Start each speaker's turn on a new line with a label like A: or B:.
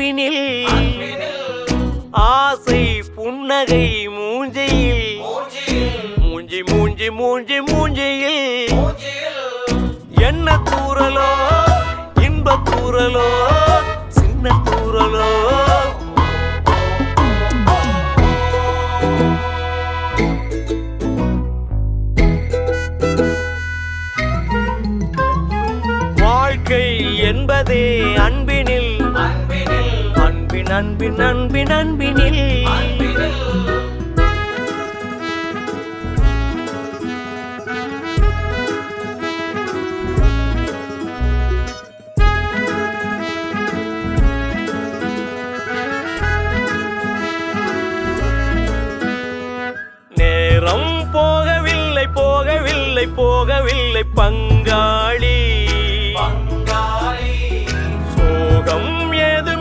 A: அன்பினில் ஆசை புன்னகை மூஞ்சையில் மூஞ்சி மூஞ்சி மூஞ்சி மூஞ்சியில் என்ன தூரலோ இன்ப தூரலோ சின்ன தூரலோ வாழ்க்கை என்பதே அன்பினில் அன்பின் அன்பின் அன்பின் அன்பினில் நேரம் போகவில்லை போகவில்லை போகவில்லை பங்காளி